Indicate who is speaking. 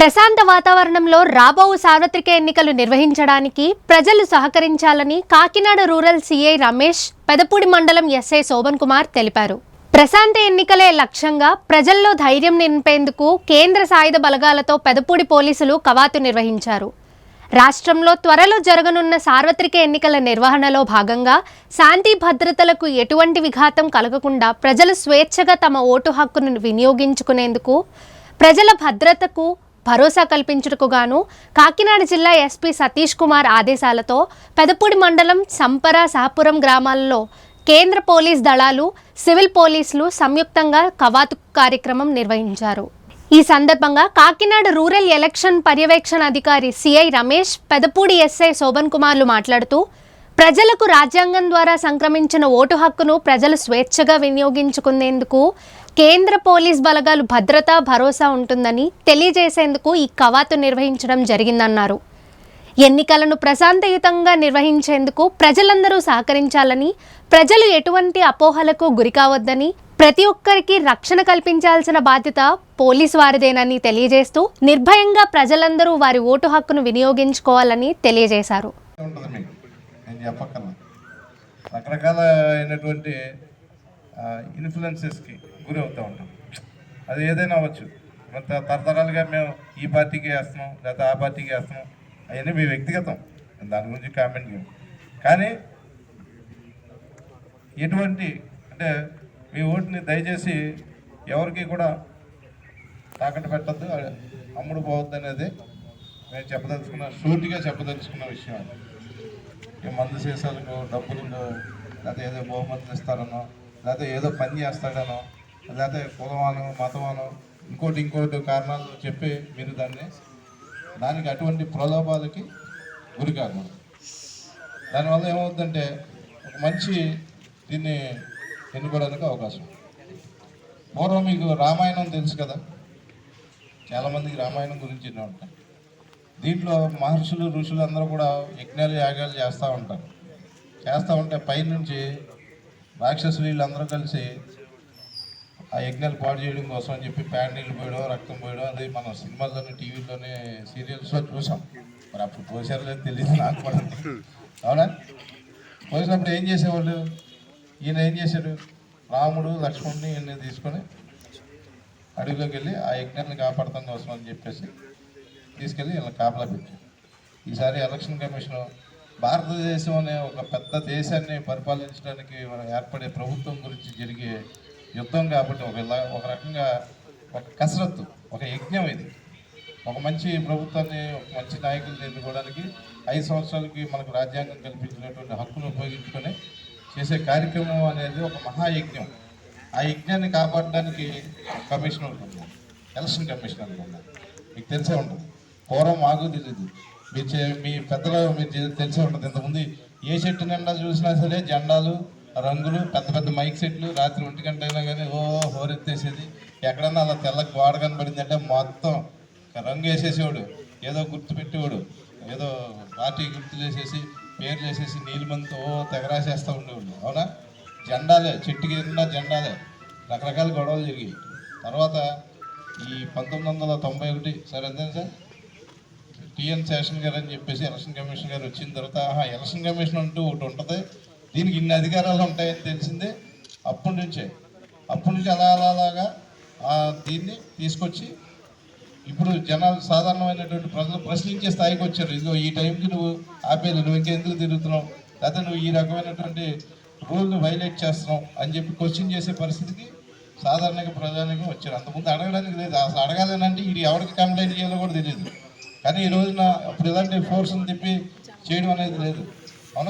Speaker 1: ప్రశాంత వాతావరణంలో రాబో సార్వత్రిక ఎన్నికలు నిర్వహించడానికి ప్రజలు సహకరించాలని కాకినాడ రూరల్ సీఐ రమేష్, పెదపూడి మండలం ఎస్ఐ శోభన్ కుమార్ తెలిపారు. ప్రశాంత ఎన్నికలే లక్ష్యంగా ప్రజల్లో ధైర్యం నింపేందుకు కేంద్ర సాయుధ బలగాలతో పెదపూడి పోలీసులు కవాతు నిర్వహించారు. రాష్ట్రంలో త్వరలో జరగనున్న సార్వత్రిక ఎన్నికల నిర్వహణలో భాగంగా శాంతి భద్రతలకు ఎటువంటి విఘాతం కలగకుండా ప్రజలు స్వేచ్ఛగా తమ ఓటు హక్కును వినియోగించుకునేందుకు ప్రజల భద్రతకు భరోసా కల్పించుటకు గాను కాకినాడ జిల్లా ఎస్పీ సతీష్ కుమార్ ఆదేశాలతో పెదపూడి మండలం సంపర సహపురం గ్రామాల్లో కేంద్ర పోలీస్ దళాలు, సివిల్ పోలీసులు సంయుక్తంగా కవాతు కార్యక్రమం నిర్వహించారు. ఈ సందర్భంగా కాకినాడ రూరల్ ఎలక్షన్ పర్యవేక్షణ అధికారి సిఐ రమేష్, పెదపూడి ఎస్ఐ శోభన్ కుమార్లు మాట్లాడుతూ ప్రజలకు రాజ్యాంగం ద్వారా సంక్రమించిన ఓటు హక్కును ప్రజలు స్వేచ్ఛగా వినియోగించుకునేందుకు కేంద్ర పోలీస్ బలగాలు భద్రతా భరోసా ఉంటుందని తెలియజేసేందుకు ఈ కవాతు నిర్వహించడం జరిగిందన్నారు. ఎన్నికలను ప్రశాంతయుతంగా నిర్వహించేందుకు ప్రజలందరూ సహకరించాలని, ప్రజలు ఎటువంటి అపోహలకు గురికావద్దని, ప్రతి ఒక్కరికి రక్షణ కల్పించాల్సిన బాధ్యత పోలీసు వారిదేనని తెలియజేస్తూ నిర్భయంగా ప్రజలందరూ వారి ఓటు హక్కును వినియోగించుకోవాలని తెలియజేశారు.
Speaker 2: రకరకాలైనటువంటి ఇన్ఫ్లుయెన్సెస్కి గురి అవుతూ ఉంటాం. అది ఏదైనా అవ్వచ్చు. తరతరాలుగా మేము ఈ పార్టీకి వేస్తున్నాం, లేదా ఆ పార్టీకి వేస్తున్నాం, అవన్నీ మీ వ్యక్తిగతం, దాని గురించి కామెంట్ చేయం. కానీ ఎటువంటి అంటే మీ ఓటుని దయచేసి ఎవరికి కూడా తాకట్టు పెట్టద్దు, అమ్ముడు పోవద్దు అనేది మేము షూర్టీగా చెప్పదలుచుకున్న విషయం. మందు సీసాలకు డబ్బులు, లేకపోతే ఏదో బహుమతులు ఇస్తారనో, లేకపోతే ఏదో పని చేస్తాడనో, లేకపోతే కులమానో మతమానో ఇంకోటి కారణాలు చెప్పి మీరు దానికి అటువంటి ప్రలోభాలకి గురి కాకూడదు. దానివల్ల ఏమవుతుందంటే ఒక మంచి దీన్ని ఎన్నుకోవడానికి అవకాశం. పూర్వం మీకు రామాయణం తెలుసు కదా, చాలామందికి రామాయణం గురించి వినే ఉంటారు. దీంట్లో మహర్షులు, ఋషులు అందరూ కూడా యజ్ఞాలు, యాగాలు చేస్తూ ఉంటారు. చేస్తూ ఉంటే పైనుంచి రాక్షసులు వీళ్ళందరూ కలిసి ఆ యజ్ఞాలు పాడు చేయడం కోసం అని చెప్పి నీళ్ళు పోయడం, రక్తం పోయడం, అది మనం సినిమాల్లోనే, టీవీలోనే, సీరియల్స్లో చూసాం. మరి అప్పుడు పోసారో లేదు తెలియదు నాకు కూడా. అవునా? పోసినప్పుడు ఏం చేసేవాళ్ళు? ఈయన ఏం చేశాడు? రాముడు, లక్ష్మణుని ఈయన్ని తీసుకొని అడవిలోకి వెళ్ళి ఆ యజ్ఞాన్ని కాపాడతాం కోసం అని చెప్పేసి తీసుకెళ్ళి ఇలా కాపలా పెట్టారు. ఈసారి ఎలక్షన్ కమిషన్ భారతదేశం అనే ఒక పెద్ద దేశాన్ని పరిపాలించడానికి మనం ఏర్పడే ప్రభుత్వం గురించి జరిగే యుద్ధం కాబట్టి ఒక రకంగా ఒక కసరత్తు, ఒక యజ్ఞం. ఇది ఒక మంచి ప్రభుత్వాన్ని, ఒక మంచి నాయకుల్ని ఎన్నుకోవడానికి 5 సంవత్సరాలకి మనకు రాజ్యాంగం కల్పించినటువంటి హక్కును ఉపయోగించుకొని చేసే కార్యక్రమం అనేది ఒక మహాయజ్ఞం. ఆ యజ్ఞాన్ని కాపాడడానికి కమిషన్ ఉంటుంది, ఎలక్షన్ కమిషన్ అనుకున్నారు. మీకు తెలిసే ఉంటుంది. పూర్వం మాకు తెలియదు, మీ పెద్దలు మీరు తెలిసే ఉంటుంది. ఇంతకుముందు ఏ చెట్టు నిండా చూసినా సరే జెండాలు, రంగులు, పెద్ద పెద్ద మైక్ సెట్లు, రాత్రి 1 గంట అయినా కానీ హోరెత్తేసేది. ఎక్కడన్నా అలా తెల్ల గోడ కనబడిందంటే మొత్తం రంగు వేసేసేవాడు, ఏదో గుర్తు పెట్టేవాడు, ఏదో పార్టీ గుర్తులు వేసేసి, పేర్లు వేసేసి, నీలిమంతో తెగరాసేస్తూ ఉండేవాళ్ళు. అవునా? జెండాలే, చెట్టుకి నిండా జెండాలే, రకరకాల గొడవలు జరిగాయి. తర్వాత ఈ 1991 సరే అంతే సార్, టిఎన్ శేషన్ గారు అని చెప్పేసి ఎలక్షన్ కమిషన్ గారు వచ్చిన తర్వాత ఎలక్షన్ కమిషన్ అంటూ ఒకటి ఉంటుంది, దీనికి ఇన్ని అధికారాలు ఉంటాయని తెలిసిందే. అప్పటి నుంచి అలాగా దీన్ని తీసుకొచ్చి ఇప్పుడు జనాలు, సాధారణమైనటువంటి ప్రజలు ప్రశ్నించే స్థాయికి వచ్చారు. ఇదిగో ఈ టైంకి నువ్వు ఆపేది, నువ్వు ఇంకెందుకు తిరుగుతున్నావు, లేకపోతే నువ్వు ఈ రకమైనటువంటి రూల్ని వైలేట్ చేస్తున్నావు అని చెప్పి క్వశ్చన్ చేసే పరిస్థితికి సాధారణంగా ప్రజానికి వచ్చారు. అంతకుముందు అడగడానికి లేదు. అసలు అడగాలేనంటే ఇది ఎవరికి కంప్లైంట్ చేయాలో కూడా తెలియదు. కానీ ఈ రోజున అప్పుడు ఇలాంటి ఫోర్స్ని తిప్పి చేయడం అనేది లేదు.